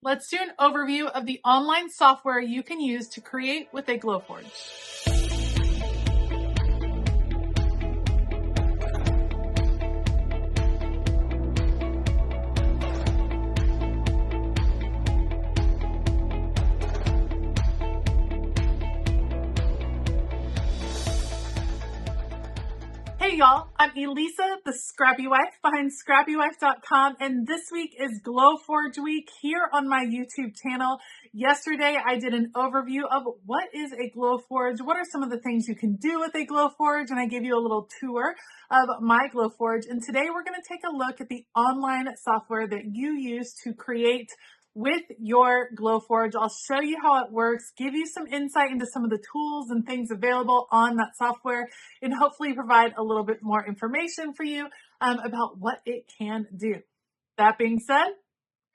Let's do an overview of the online software you can use to create with a Glowforge. Hey y'all, I'm Elisa, the Scrappy Wife behind ScrappyWife.com, and this week is Glowforge week here on my YouTube channel. Yesterday I did an overview of what is a Glowforge, what are some of the things you can do with a Glowforge, and I gave you a little tour of my Glowforge. And today we're going to take a look at the online software that you use to create with your Glowforge. I'll show you how it works, give you some insight into some of the tools and things available on that software, and hopefully provide a little bit more information for you about what it can do. That being said,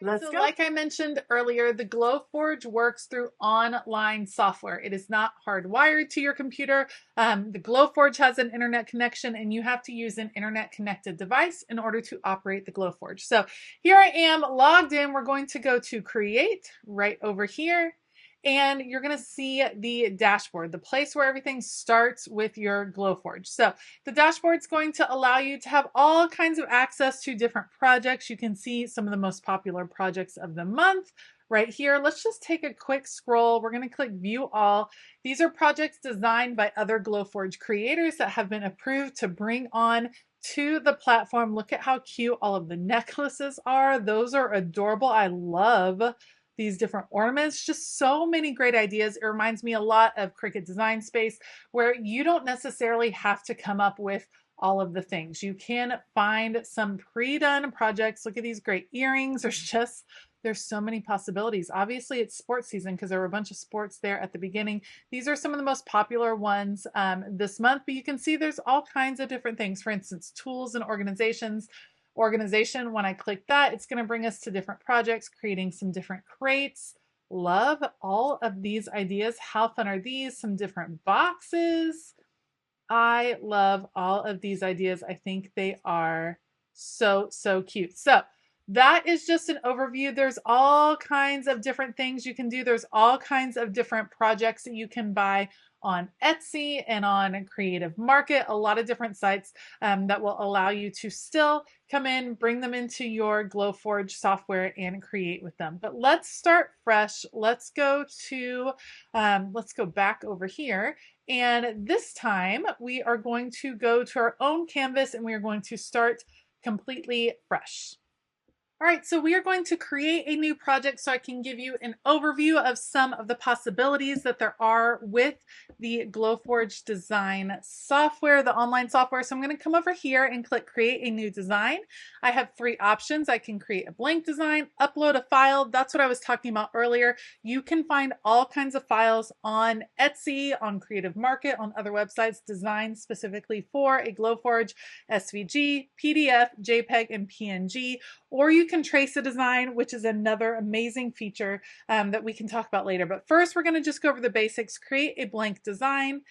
let's go. Like I mentioned earlier, the Glowforge works through online software. It is not hardwired to your computer. The Glowforge has an internet connection, and you have to use an internet connected device in order to operate the Glowforge. So here I am logged in. We're going to go to Create right over here. And you're going to see the dashboard, the place where everything starts with your Glowforge. So the dashboard is going to allow you to have all kinds of access to different projects. You can see some of the most popular projects of the month right here. Let's just take a quick scroll. We're going to click View All. These are projects designed by other Glowforge creators that have been approved to bring on to the platform. Look at how cute all of the necklaces are. Those are adorable. I love these different ornaments, just so many great ideas. It reminds me a lot of Cricut Design Space, where you don't necessarily have to come up with all of the things. You can find some pre-done projects. Look at these great earrings. There's so many possibilities. Obviously it's sports season because there were a bunch of sports there at the beginning. These are some of the most popular ones this month, but you can see there's all kinds of different things. For instance, tools and organization. When I click that, it's going to bring us to different projects, creating some different crates. Love all of these ideas. How fun are these? Some different boxes. I love all of these ideas. I think they are so cute. So that is just an overview. There's all kinds of different things you can do. There's all kinds of different projects that you can buy on Etsy and on Creative Market, a lot of different sites that will allow you to still come in, bring them into your Glowforge software and create with them. But let's start fresh. Let's go back over here. And this time we are going to go to our own canvas and we are going to start completely fresh. All right, so we are going to create a new project so I can give you an overview of some of the possibilities that there are with the Glowforge design software, the online software. So I'm going to come over here and click Create a New Design. I have three options. I can create a blank design, upload a file. That's what I was talking about earlier. You can find all kinds of files on Etsy, on Creative Market, on other websites designed specifically for a Glowforge, SVG, PDF, JPEG, and PNG. Or you can trace a design, which is another amazing feature that we can talk about later. But first, we're going to just go over the basics, create a blank design.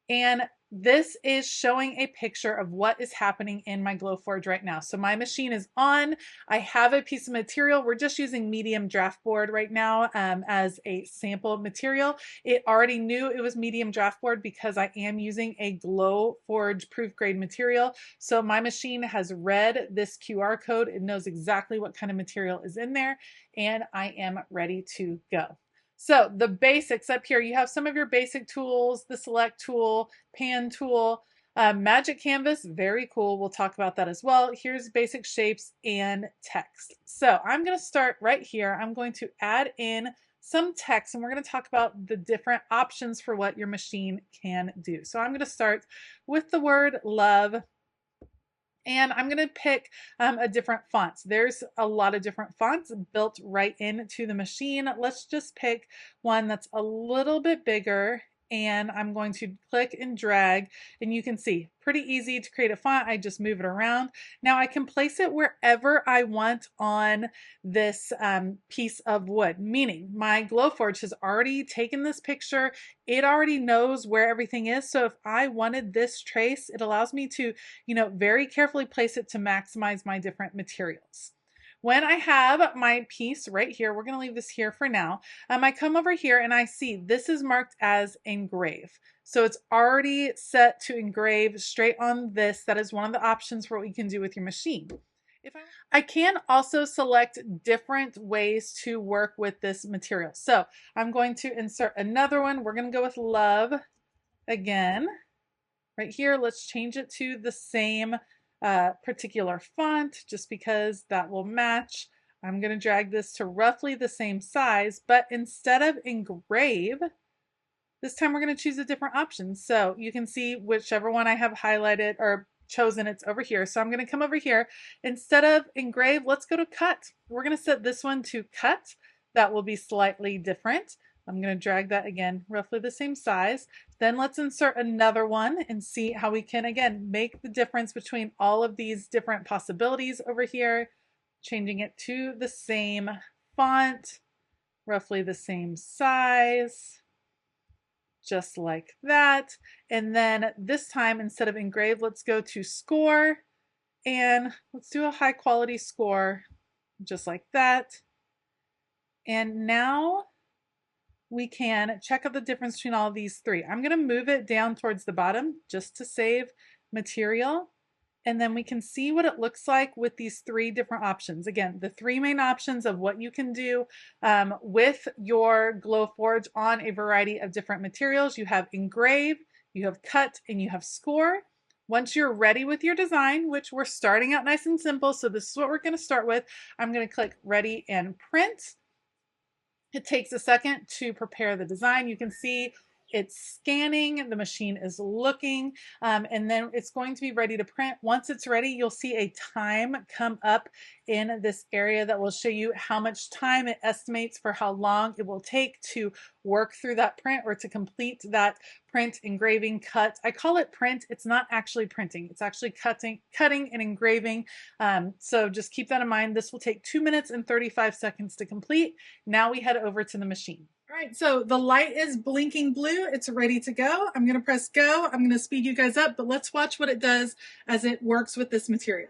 And this is showing a picture of what is happening in my Glowforge right now. So my machine is on. I have a piece of material. We're just using medium draft board right now as a sample material. It already knew it was medium draft board because I am using a Glowforge proof grade material. So my machine has read this QR code. It knows exactly what kind of material is in there, and I am ready to go. So the basics up here, you have some of your basic tools, the select tool, pan tool, magic canvas, very cool. We'll talk about that as well. Here's basic shapes and text. So I'm going to start right here. I'm going to add in some text and we're going to talk about the different options for what your machine can do. So I'm going to start with the word love. And I'm going to pick a different font. There's a lot of different fonts built right into the machine. Let's just pick one that's a little bit bigger, and I'm going to click and drag, and you can see pretty easy to create a font. I just move it around. Now I can place it wherever I want on this piece of wood, meaning my Glowforge has already taken this picture. It already knows where everything is. So if I wanted this trace, it allows me to, very carefully place it to maximize my different materials. When I have my piece right here, we're going to leave this here for now. I come over here and I see this is marked as engrave. So it's already set to engrave straight on this. That is one of the options for what you can do with your machine. I can also select different ways to work with this material. So I'm going to insert another one. We're going to go with love again. Right here, let's change it to the same particular font just because that will match. I'm going to drag this to roughly the same size, but instead of engrave, this time we're going to choose a different option. So you can see whichever one I have highlighted or chosen, it's over here. So I'm going to come over here. Instead of engrave, let's go to cut. We're going to set this one to cut. That will be slightly different. I'm going to drag that again, roughly the same size. Then let's insert another one and see how we can, again, make the difference between all of these different possibilities over here, changing it to the same font, roughly the same size, just like that. And then this time, instead of engrave, let's go to score and let's do a high quality score, just like that. And now we can check out the difference between all of these three. I'm going to move it down towards the bottom just to save material. And then we can see what it looks like with these three different options. Again, the three main options of what you can do with your Glowforge on a variety of different materials. You have engrave, you have cut, and you have score. Once you're ready with your design, which we're starting out nice and simple, so this is what we're going to start with, I'm going to click ready and print. It takes a second to prepare the design. You can see it's scanning, the machine is looking, and then it's going to be ready to print. Once it's ready, you'll see a time come up in this area that will show you how much time it estimates for how long it will take to work through that print or to complete that print, engraving, cut. I call it print. It's not actually printing. It's actually cutting and engraving. So just keep that in mind. This will take 2 minutes and 35 seconds to complete. Now we head over to the machine. All right, so the light is blinking blue. It's ready to go. I'm going to press go. I'm going to speed you guys up, but let's watch what it does as it works with this material.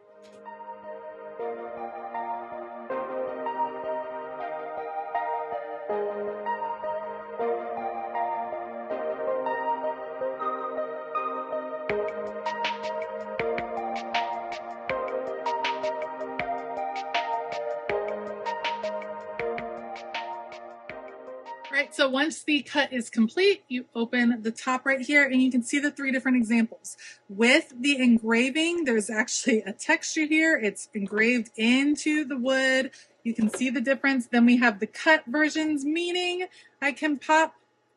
Right, so once the cut is complete, you open the top right here and you can see the three different examples. With the engraving, there's actually a texture here. It's engraved into the wood. You can see the difference. Then we have the cut versions, meaning I can pop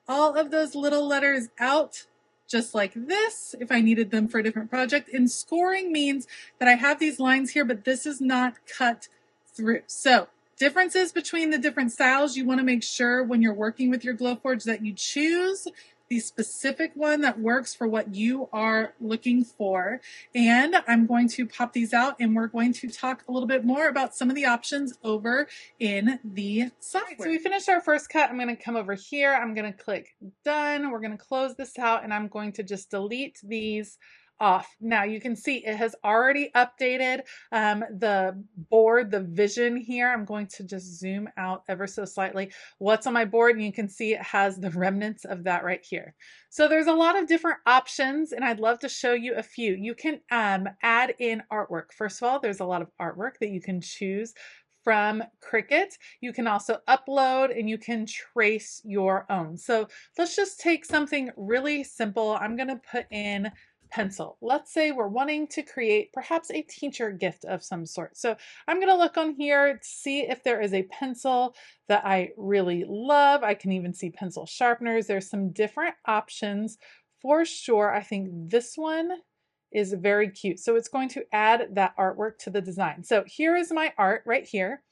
all of those little letters out just like this if I needed them for a different project. And scoring means that I have these lines here, but this is not cut through. So differences between the different styles, you want to make sure when you're working with your Glowforge that you choose the specific one that works for what you are looking for. And I'm going to pop these out and we're going to talk a little bit more about some of the options over in the software. Right, so we finished our first cut. I'm going to come over here. I'm going to click done. We're going to close this out and I'm going to just delete these off. Now you can see it has already updated the board, the vision here. I'm going to just zoom out ever so slightly what's on my board and you can see it has the remnants of that right here. So there's a lot of different options and I'd love to show you a few. You can add in artwork. First of all, there's a lot of artwork that you can choose from Cricut. You can also upload and you can trace your own. So let's just take something really simple. I'm going to put in pencil. Let's say we're wanting to create perhaps a teacher gift of some sort. So I'm going to look on here to see if there is a pencil that I really love. I can even see pencil sharpeners. There's some different options for sure. I think this one is very cute. So it's going to add that artwork to the design. So here is my art right here.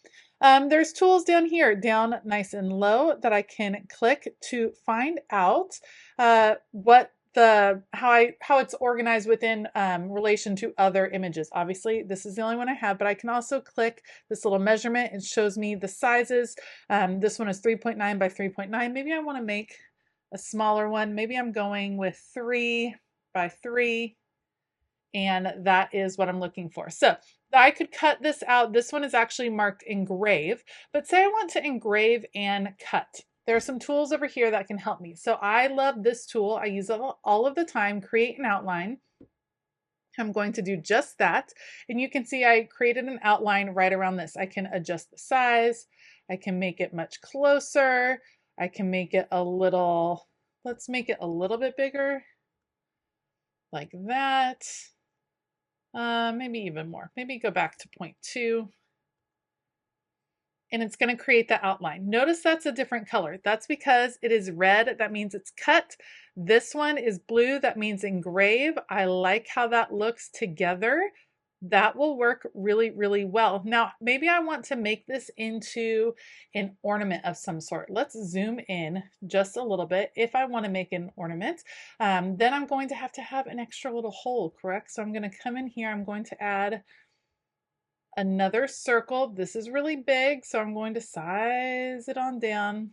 There's tools down here, down nice and low, that I can click to find out how it's organized within relation to other images. Obviously, this is the only one I have, but I can also click this little measurement. It shows me the sizes. This one is 3.9 by 3.9. Maybe I want to make a smaller one. Maybe I'm going with 3 by 3. And that is what I'm looking for. So I could cut this out. This one is actually marked engrave, but say I want to engrave and cut. There are some tools over here that can help me. So I love this tool. I use it all of the time, create an outline. I'm going to do just that. And you can see I created an outline right around this. I can adjust the size. I can make it much closer. I can make it a little, let's make it a little bit bigger, like that. Maybe even more. Maybe go back to 0.2. And it's going to create the outline. Notice that's a different color. That's because it is red. That means it's cut. This one is blue. That means engrave. I like how that looks together. That will work really, really well. Now, maybe I want to make this into an ornament of some sort. Let's zoom in just a little bit. If I want to make an ornament, then I'm going to have an extra little hole, correct? So I'm going to come in here. I'm going to add another circle. This is really big, so I'm going to size it on down,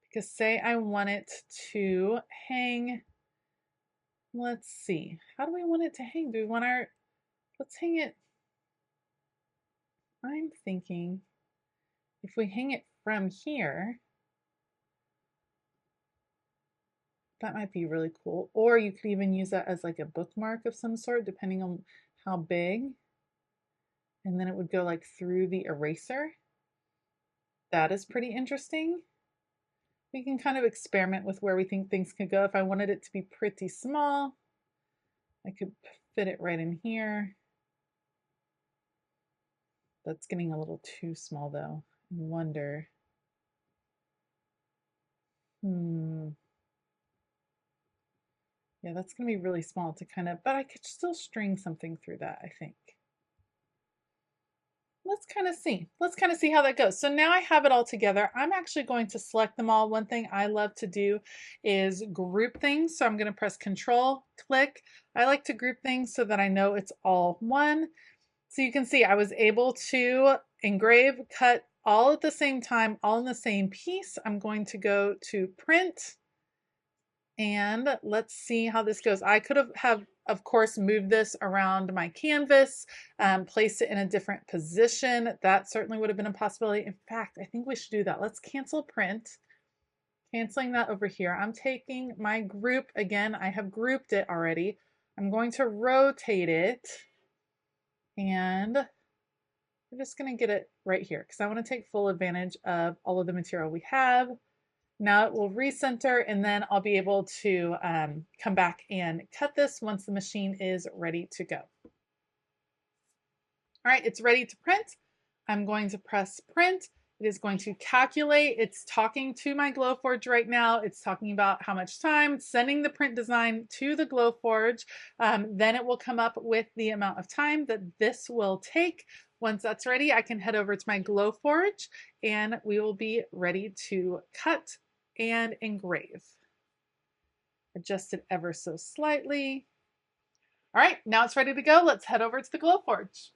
because say I want it to hang. Let's see. How do we want it to hang? Do we want our, let's hang it. I'm thinking if we hang it from here, that might be really cool. Or you could even use that as like a bookmark of some sort, depending on how big. And then it would go like through the eraser. That is pretty interesting. We can kind of experiment with where we think things could go. If I wanted it to be pretty small, I could fit it right in here. That's getting a little too small though. I wonder. Yeah, that's gonna be really small to kind of, but I could still string something through that, I think. Let's kind of see how that goes. So now I have it all together. I'm actually going to select them all. One thing I love to do is group things. So I'm going to press Control, click. I like to group things so that I know it's all one. So you can see I was able to engrave, cut all at the same time, all in the same piece. I'm going to go to print. And let's see how this goes. I could have of course, moved this around my canvas, placed it in a different position. That certainly would have been a possibility. In fact, I think we should do that. Let's cancel print. Canceling that over here. I'm taking my group again. I have grouped it already. I'm going to rotate it, and we're just going to get it right here because I want to take full advantage of all of the material we have. Now it will recenter, and then I'll be able to come back and cut this once the machine is ready to go. All right, it's ready to print. I'm going to press print. It is going to calculate. It's talking to my Glowforge right now. It's talking about how much time, sending the print design to the Glowforge. Then it will come up with the amount of time that this will take. Once that's ready, I can head over to my Glowforge and we will be ready to cut and engrave. Adjust it ever so slightly. All right, now it's ready to go. Let's head over to the Glowforge.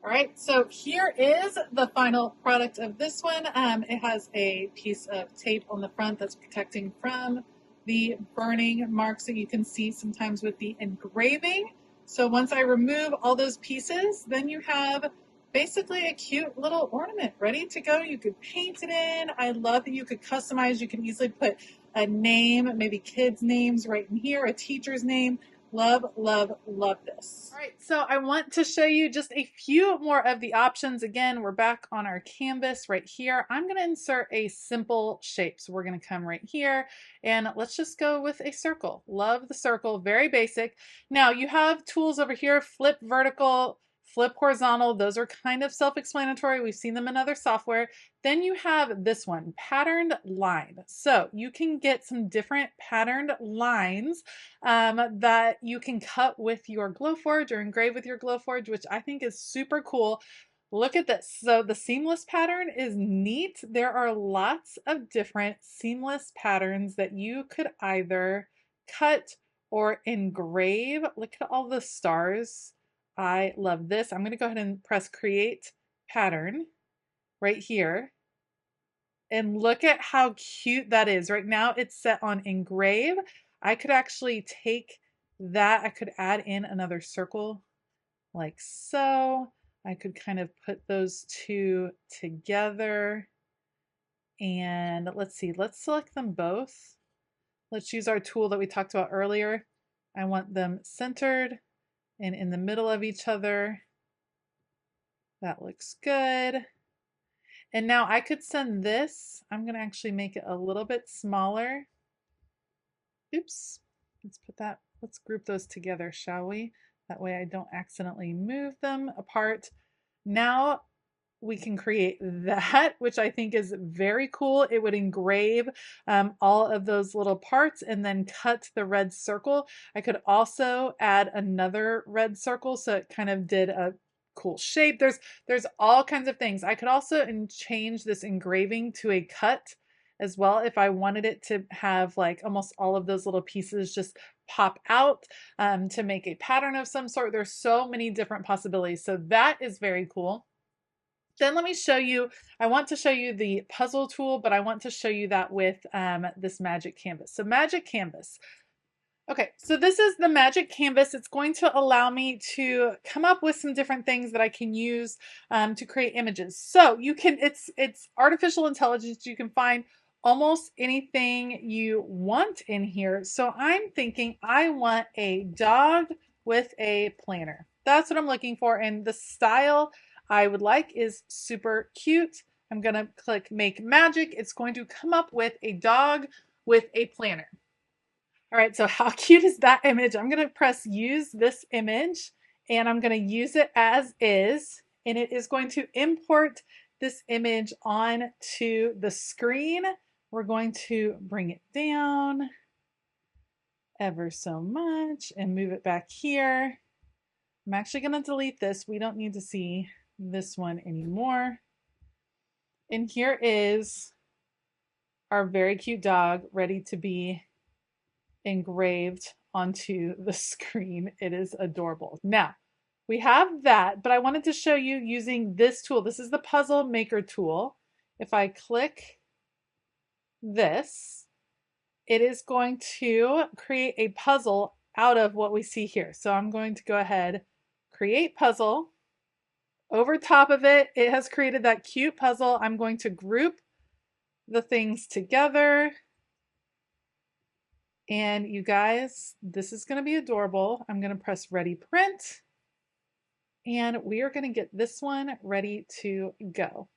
All right, so here is the final product of this one. It has a piece of tape on the front that's protecting from the burning marks that you can see sometimes with the engraving. So once I remove all those pieces, then you have basically a cute little ornament ready to go. You could paint it in. I love that you could customize. You can easily put a name, maybe kids' names right in here, a teacher's name. Love, love, love this. All right, so I want to show you just a few more of the options. Again, we're back on our canvas right here. I'm going to insert a simple shape. So we're going to come right here and let's just go with a circle. Love the circle, very basic. Now you have tools over here, flip vertical, flip horizontal. Those are kind of self-explanatory. We've seen them in other software. Then you have this one, patterned line. So you can get some different patterned lines that you can cut with your Glowforge or engrave with your Glowforge, which I think is super cool. Look at this. So the seamless pattern is neat. There are lots of different seamless patterns that you could either cut or engrave. Look at all the stars. I love this. I'm going to go ahead and press create pattern right here. And look at how cute that is. Right now it's set on engrave. I could actually take that. I could add in another circle like so. I could kind of put those two together. And let's see, let's select them both. Let's use our tool that we talked about earlier. I want them centered and in the middle of each other. That looks good. And now I could send this. I'm going to actually make it a little bit smaller. Oops. Let's put that. Let's group those together, shall we? That way I don't accidentally move them apart. Now we can create that, which I think is very cool. It would engrave all of those little parts and then cut the red circle. I could also add another red circle so it kind of did a cool shape. There's all kinds of things. I could also change this engraving to a cut as well if I wanted it to have like almost all of those little pieces just pop out to make a pattern of some sort. There's so many different possibilities. So that is very cool. Then let me show you, I want to show you the puzzle tool, but I want to show you that with this magic canvas. So magic canvas. Okay, so this is the magic canvas. It's going to allow me to come up with some different things that I can use to create images. So you can, it's artificial intelligence. You can find almost anything you want in here. So I'm thinking I want a dog with a planner. That's what I'm looking for. And the style I would like is super cute. I'm going to click make magic. It's going to come up with a dog with a planner. All right, so how cute is that image? I'm going to press use this image and I'm going to use it as is, and it is going to import this image onto the screen. We're going to bring it down ever so much and move it back here. I'm actually going to delete this. We don't need to see this one anymore. And here is our very cute dog ready to be engraved onto the screen. It is adorable. Now we have that, but I wanted to show you using this tool. This is the puzzle maker tool. If I click this, it is going to create a puzzle out of what we see here. So I'm going to go ahead, create puzzle. Over top of it, it has created that cute puzzle. I'm going to group the things together. And you guys, this is going to be adorable. I'm going to press ready print. And we are going to get this one ready to go.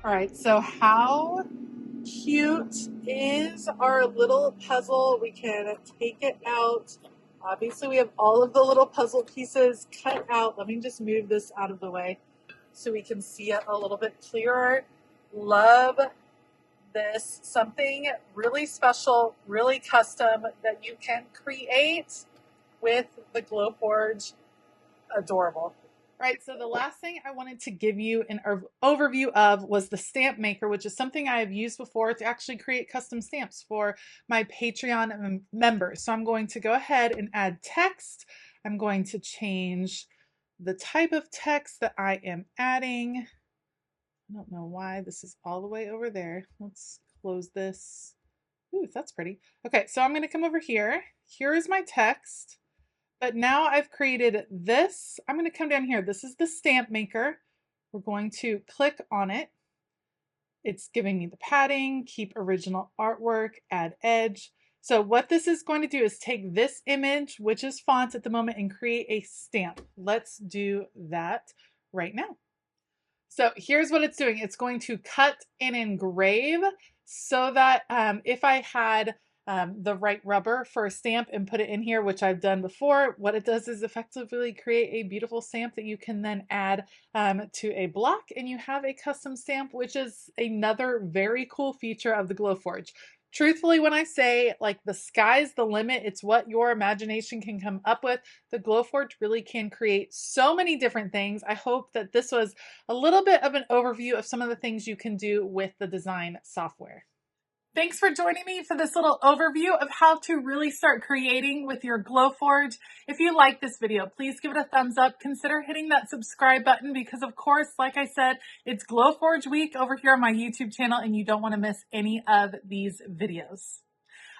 All right, so how cute is our little puzzle? We can take it out. Obviously, we have all of the little puzzle pieces cut out. Let me just move this out of the way so we can see it a little bit clearer. Love this. Something really special, really custom that you can create with the Glowforge. Adorable. Right, so the last thing I wanted to give you an overview of was the stamp maker, which is something I have used before to actually create custom stamps for my Patreon members. So I'm going to go ahead and add text. I'm going to change the type of text that I am adding. I don't know why this is all the way over there. Let's close this. Ooh, that's pretty. Okay, so I'm going to come over here. Here is my text. But now I've created this. I'm going to come down here. This is the stamp maker. We're going to click on it. It's giving me the padding, keep original artwork, add edge. So what this is going to do is take this image, which is font at the moment, and create a stamp. Let's do that right now. So here's what it's doing. It's going to cut and engrave so that if I had the right rubber for a stamp and put it in here, which I've done before, what it does is effectively create a beautiful stamp that you can then add to a block, and you have a custom stamp, which is another very cool feature of the Glowforge. Truthfully, when I say like the sky's the limit, it's what your imagination can come up with. The Glowforge really can create so many different things. I hope that this was a little bit of an overview of some of the things you can do with the design software. Thanks for joining me for this little overview of how to really start creating with your Glowforge. If you like this video, please give it a thumbs up. Consider hitting that subscribe button because, of course, like I said, it's Glowforge week over here on my YouTube channel and you don't want to miss any of these videos.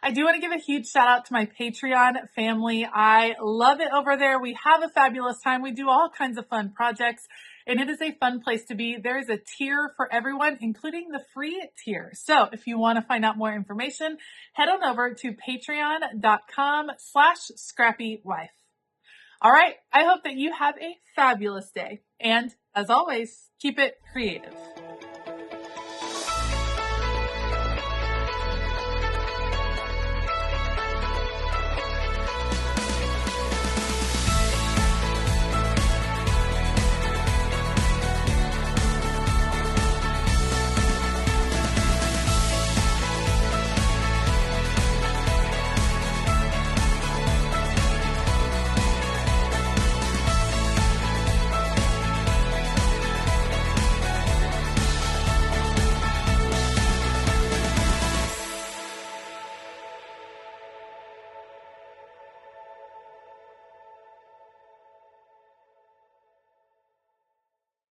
I do want to give a huge shout out to my Patreon family. I love it over there. We have a fabulous time. We do all kinds of fun projects, and it is a fun place to be. There is a tier for everyone, including the free tier. So if you want to find out more information, head on over to patreon.com/ScrappyWife. All right. I hope that you have a fabulous day. And as always, keep it creative.